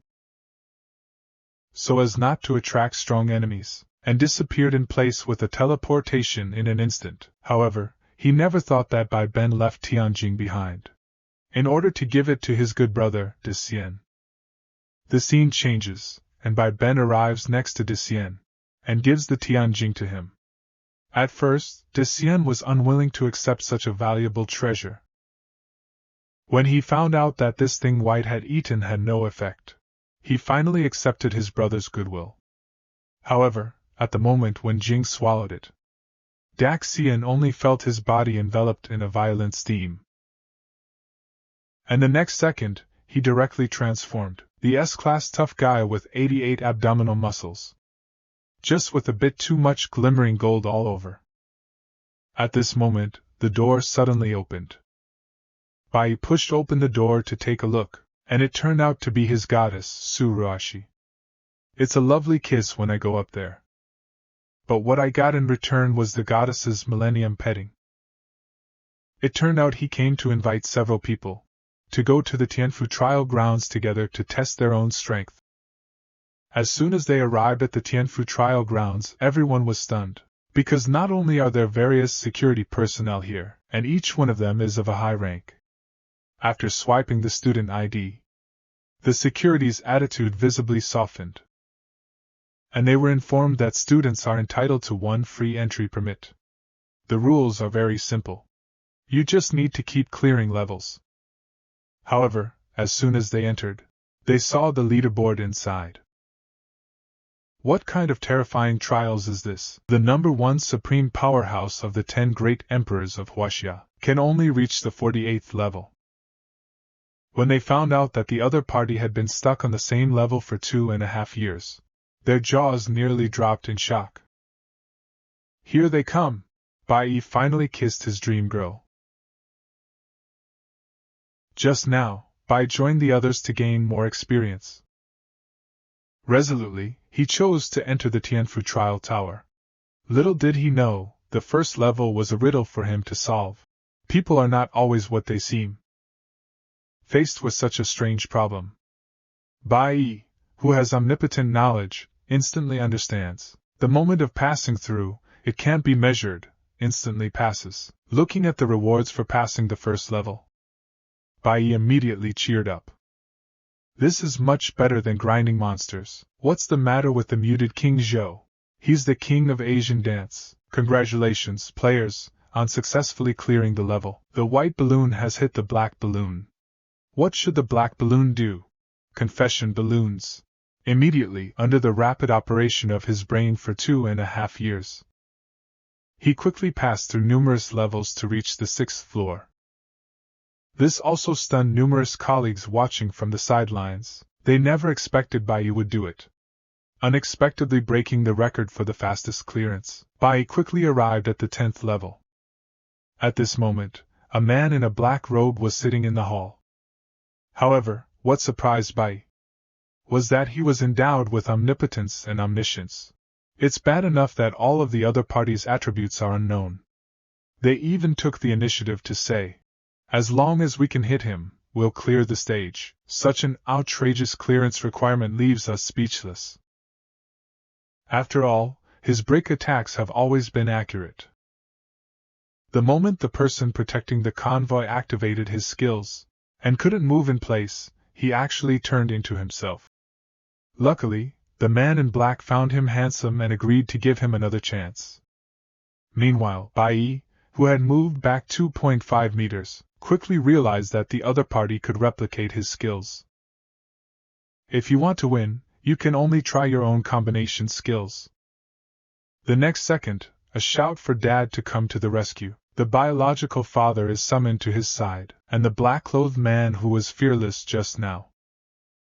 so as not to attract strong enemies, and disappeared in place with a teleportation in an instant. However, he never thought that Bai Ben left Tianjing behind, in order to give it to his good brother, De Xian. The scene changes, and Bai Ben arrives next to De Xian, and gives the Tianjing to him. At first, De Xian was unwilling to accept such a valuable treasure. When he found out that this thing White had eaten had no effect, he finally accepted his brother's goodwill. However, at the moment when Jing swallowed it, Dak Xian only felt his body enveloped in a violent steam. And the next second, he directly transformed, the S-class tough guy with 88 abdominal muscles. Just with a bit too much glimmering gold all over. At this moment, the door suddenly opened. Bai pushed open the door to take a look, and it turned out to be his goddess, Tsuruashi. It's a lovely kiss when I go up there. But what I got in return was the goddess's millennium petting. It turned out he came to invite several people to go to the Tianfu trial grounds together to test their own strength. As soon as they arrived at the Tianfu trial grounds, everyone was stunned, because not only are there various security personnel here, and each one of them is of a high rank. After swiping the student ID, the security's attitude visibly softened, and they were informed that students are entitled to one free entry permit. The rules are very simple. You just need to keep clearing levels. However, as soon as they entered, they saw the leaderboard inside. What kind of terrifying trials is this? The #1 supreme powerhouse of the 10 great emperors of Huaxia can only reach the 48th level. When they found out that the other party had been stuck on the same level for 2.5 years, their jaws nearly dropped in shock. Here they come! Bai finally kissed his dream girl. Just now, Bai joined the others to gain more experience. Resolutely, he chose to enter the Tianfu trial tower. Little did he know, the first level was a riddle for him to solve. People are not always what they seem. Faced with such a strange problem, Bai, who has omnipotent knowledge, instantly understands. The moment of passing through, it can't be measured, instantly passes. Looking at the rewards for passing the first level, Bai immediately cheered up. This is much better than grinding monsters. What's the matter with the muted King Zhou? He's the king of Asian dance. Congratulations, players, on successfully clearing the level. The white balloon has hit the black balloon. What should the black balloon do? Confession balloons. Immediately, under the rapid operation of his brain for 2.5 years, he quickly passed through numerous levels to reach the 6th floor. This also stunned numerous colleagues watching from the sidelines. They never expected Bai would do it. Unexpectedly breaking the record for the fastest clearance, Bai quickly arrived at the 10th level. At this moment, a man in a black robe was sitting in the hall. However, what surprised Bai was that he was endowed with omnipotence and omniscience. It's bad enough that all of the other party's attributes are unknown. They even took the initiative to say, as long as we can hit him, we'll clear the stage. Such an outrageous clearance requirement leaves us speechless. After all, his break attacks have always been accurate. The moment the person protecting the convoy activated his skills, and couldn't move in place, he actually turned into himself. Luckily, the man in black found him handsome and agreed to give him another chance. Meanwhile, Bai, who had moved back 2.5 meters, quickly realized that the other party could replicate his skills. If you want to win, you can only try your own combination skills. The next second, a shout for Dad to come to the rescue. The biological father is summoned to his side, and the black-clothed man who was fearless just now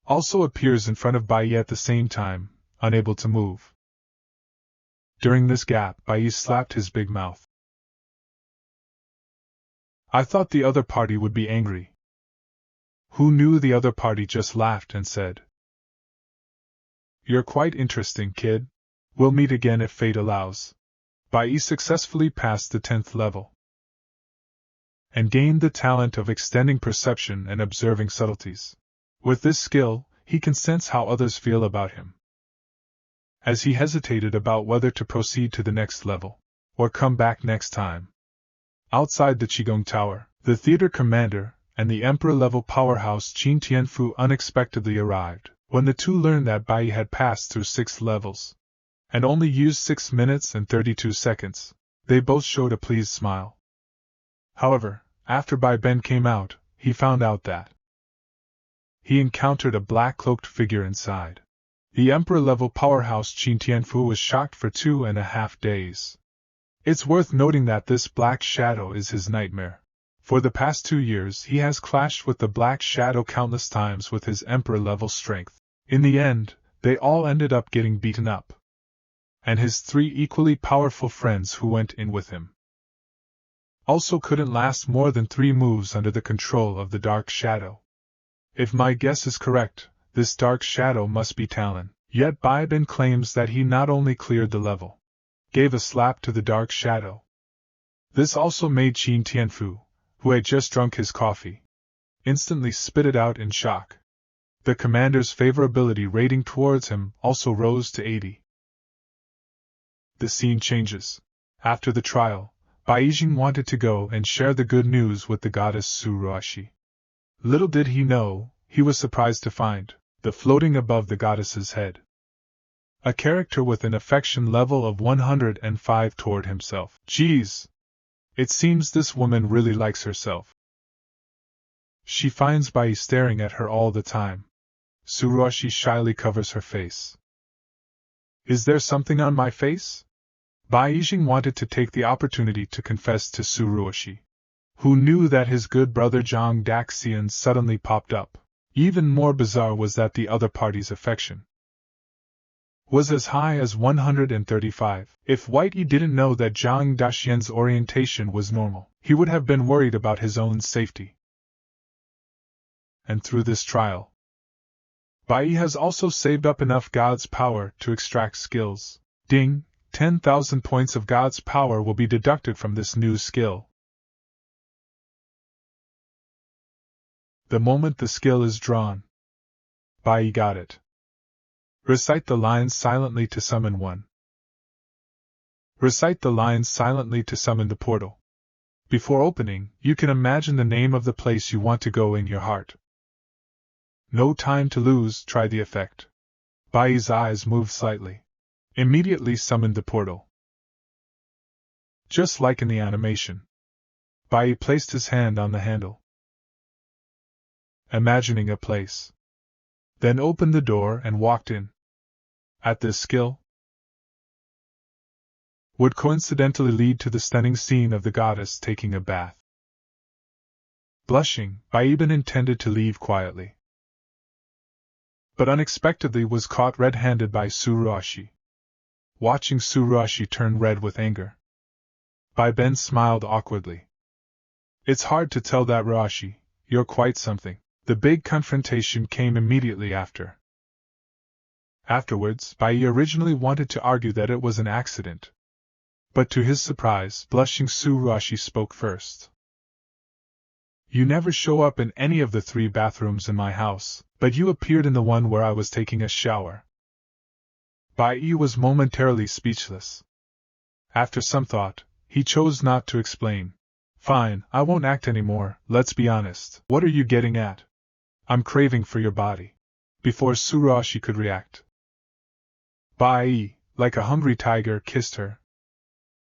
also appears in front of Bai at the same time, unable to move. During this gap, Bai slapped his big mouth. I thought the other party would be angry. Who knew the other party just laughed and said, "You're quite interesting, kid. We'll meet again if fate allows." Bai successfully passed the 10th level and gained the talent of extending perception and observing subtleties. With this skill, he can sense how others feel about him. As he hesitated about whether to proceed to the next level, or come back next time, outside the Qigong Tower, the theater commander and the emperor-level powerhouse Qin Tianfu unexpectedly arrived. When the two learned that Bai had passed through 6 levels, and only used 6 minutes and 32 seconds, they both showed a pleased smile. However, after Bai Ben came out, he found out that he encountered a black-cloaked figure inside. The emperor-level powerhouse Qin Tianfu was shocked for 2.5 days. It's worth noting that this black shadow is his nightmare. For the past 2 years he has clashed with the Black Shadow countless times with his Emperor-level strength. In the end, they all ended up getting beaten up. And his 3 equally powerful friends who went in with him also couldn't last more than 3 moves under the control of the Dark Shadow. If my guess is correct, this Dark Shadow must be Talon. Yet Bai Bin claims that he not only cleared the level, gave a slap to the Dark Shadow. This also made Qin Tianfu, who had just drunk his coffee, instantly spit it out in shock. The commander's favorability rating towards him also rose to 80. The scene changes. After the trial, Bai Yijing wanted to go and share the good news with the goddess Suruashi. Little did he know, he was surprised to find, floating above the goddess's head, a character with an affection level of 105 toward himself. Geez! It seems this woman really likes herself. She finds Bai staring at her all the time. Suruashi shyly covers her face. Is there something on my face? Bai Yijing wanted to take the opportunity to confess to Suruashi, who knew that his good brother Zhang Daxian suddenly popped up. Even more bizarre was that the other party's affection was as high as 135. If White Yi didn't know that Zhang Daxian's orientation was normal, he would have been worried about his own safety. And through this trial, Bai Yi has also saved up enough God's power to extract skills. Ding! 10,000 points of God's power will be deducted from this new skill. The moment the skill is drawn, Bai Yi got it. Recite the lines silently to summon one. Recite the lines silently to summon the portal. Before opening, you can imagine the name of the place you want to go in your heart. No time to lose, try the effect. Bai Yi's eyes moved slightly. Immediately summoned the portal. Just like in the animation, Bai Yi placed his hand on the handle, imagining a place. Then opened the door and walked in. At this skill would coincidentally lead to the stunning scene of the goddess taking a bath. Blushing, Bai Bin intended to leave quietly, but unexpectedly was caught red-handed by Suruashi. Watching Suruashi turn red with anger, Bai Ben smiled awkwardly. It's hard to tell that, Ruashi, you're quite something. The big confrontation came immediately after. Afterwards, Bai Yi originally wanted to argue that it was an accident. But to his surprise, blushing Suruashi spoke first. You never show up in any of the 3 bathrooms in my house, but you appeared in the one where I was taking a shower. Bai Yi was momentarily speechless. After some thought, he chose not to explain. Fine, I won't act anymore, let's be honest. What are you getting at? I'm craving for your body. Before Suruashi could react, Bai Yi, like a hungry tiger, kissed her,